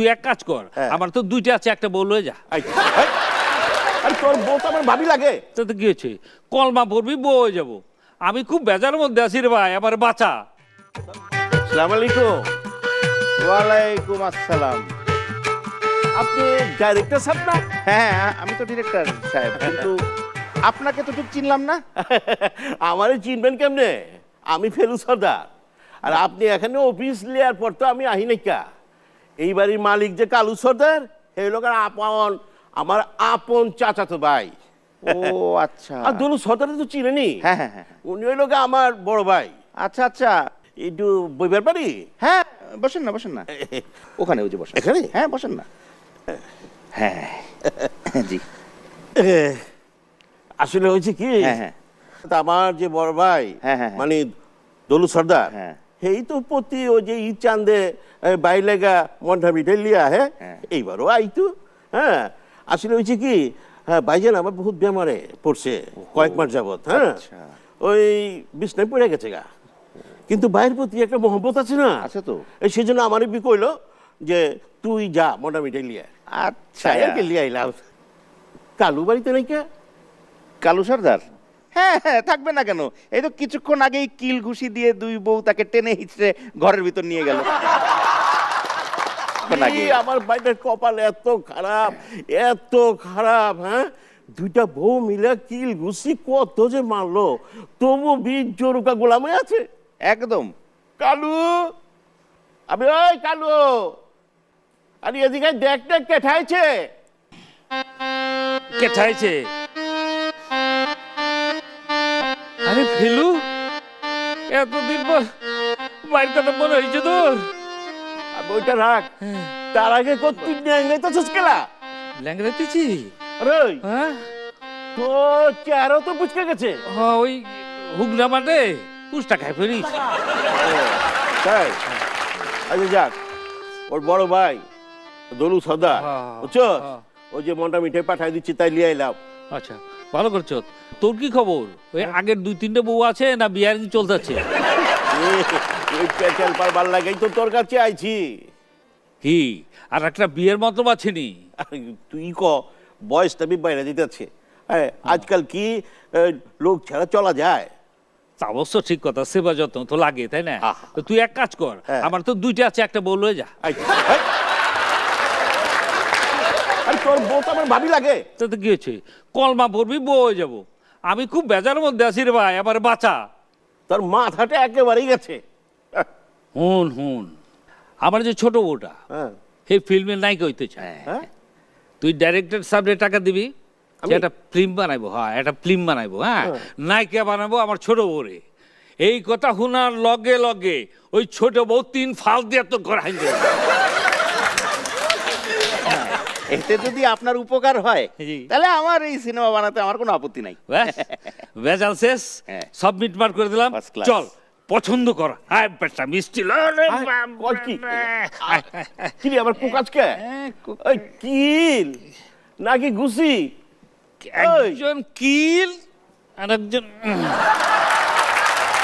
তুই এক কাজ কর, আমার তো দুইটা আছে, একটা বউ লয়ে যা। আরে তোর বউ তো আমার ভাবি লাগে। তো কি হয়েছে, কলমা পড়বি বউ হয়ে যাবো। আমি খুব বেজার মধ্যে আছি রে ভাই, আমার বাঁচা। আসসালামু আলাইকুম। ওয়ালাইকুম আসসালাম। আপনি ডাইরেক্টর সাহেব না? হ্যাঁ, আমি তো ডিরেক্টর সাহেব, কিন্তু আপনাকে তো ঠিক চিনলাম না। আমারে চিনবেন কেমনে? আমি ফেলু সর্দার। আর আপনি এখানে অফিস নেওয়ার পর তো আমি আহি নাইকা। এই বাড়ির মালিক যে কালু সর্দার, সেই লোকের আমার আপন চাচাতো ভাই। ও আচ্ছা। আর দলু সর্দার তো চিনেনি? হ্যাঁ হ্যাঁ হ্যাঁ। উনি ওই লোকে আমার বড় ভাই। আচ্ছা আচ্ছা। একটু বইবার পারি? হ্যাঁ, বসেন না বসেন না, ওখানে ওই যে বসেন। এখানে? হ্যাঁ বসেন না। হ্যাঁ জি। আসলে হয়েছে কি, হ্যাঁ হ্যাঁ আমার যে বড় ভাই হ্যাঁ, হ্যাঁ, মানে দলু সর্দার, হ্যাঁ। এই তো প্রতি ওই যে ঈদ চান্দে বাইলেগা মন্ডা মিঠাই লিয়া, হ্যাঁ এইবারও আইতো। হ্যাঁ আসলে হয়েছে কি, হ্যাঁ ভাইজান আমার বহুত বেমারে পড়ছে কয়েক মাস যাবত। হ্যাঁ আচ্ছা। ওই বিছনায় পড়ে গেছে গা, কিন্তু ভাইয়ের প্রতি একটা মহব্বত আছে না? আছে তো। এই সেই জন্য আমারই বি কইলো যে তুই যা মন্ডা মিঠাই লিয়া। আচ্ছা। লিয়ে আইলাম। কালু বাড়িতে নাকি? কালু সর্দার? হ্যাঁ হ্যাঁ, থাকবে না কেন? এই তো কিছুক্ষণ আগেই কিল ঘুষি দিয়ে দুই বউ তাকে টেনে হিচড়ে ঘরের ভিতর নিয়ে গেল। আমার ভাইটার কপাল এত খারাপ, এত খারাপ। হ্যাঁ দুইটা বউ মিলে কিল ঘুষি কত যে মারলো, তবু বীর জোরুকা গোলামে আছে একদম। কালু, আমি ওই কালু, আরে এদিকে দেখ দেখ কেঠাইছে। কেঠাইছে? আরে ফেলু, এতদিন পর বাড়ির কথা মনে হয়েছে তোর? আর বইটা রাখ, তার আগে তুই নেইতেছিস কেলা? ল্যাংড়াতেছি? আরে ওই, হ্যাঁ তোর চেহারাও তো বুঝকে গেছে। হ্যাঁ, ওই হুগনা মাঠে পুষ্টা খাই ফেলিস। তাই? আচ্ছা যাক, ওর বড় ভাই দলু সর্দার, হ্যাঁ, বুঝছো, হ্যাঁ। ওই যে মন্ডা মিঠাই পাঠাই দিচ্ছি, তাই লিয়ে এলাম। আচ্ছা, ভালো করছো। তোর কি খবর? ওই আগের দুই তিনটে বউ আছে না বিয়ারিং চলতেছে? ওই পেটেল পারবার লাগাই তো তোর কাছে আইছি। কি আর একটা বিয়ের মতো আছেনি? তুই বয়সটা বি বাইরে দিতেছে। আজকাল কি লোক ছাড়া চলা যায়? তা অবশ্য ঠিক কথা, সেবা যত্ন তো লাগে, তাই না? আহা। তো তুই এক কাজ কর, হ্যাঁ। আমার তো দুইটা আছে, একটা বউ লয়ে যা। আরে তোর বউ তো আমার ভাবি লাগে। তো কি হয়েছে, কলমা পড়বি বউ হয়ে যাবো। আমি খুব বেজার মধ্যে আছি রে ভাই, আমার বাঁচা। তোর মাথাটা একেবারেই গেছে। হুন হুন, আমার যে ছোট বউটা, হ্যাঁ সেই ফিল্মের নায়িকা হইতে চায়। হ্যাঁ তুই ডাইরেক্টর সাহেবের টাকা দিবি, আমি? সে একটা ফিল্ম বানাইবো। হ্যাঁ, একটা ফিল্ম বানাইবো। হ্যাঁ, নায়িকা বানাবো আমার ছোট বউরে। এই কথা শোনার লগে লগে ওই ছোট বউ 3 ফাল দিয়ে তো ঘর হাইন দেবে। এতে যদি আপনার উপকার হয়, জি। তাহলে আমার এই সিনেমা বানাতে আমার কোনো আপত্তি নাই। ব্যাস, ভেজাল শেষ, হ্যাঁ। সাবমিট মার করে দিলাম। First class। চল, পছন্দ কর। হাই বেটা মিষ্টি লরে কর কি? কি রে আমার কুকাজকে? ওই কিল নাকি ঘুষি? একজন কিল আর একজন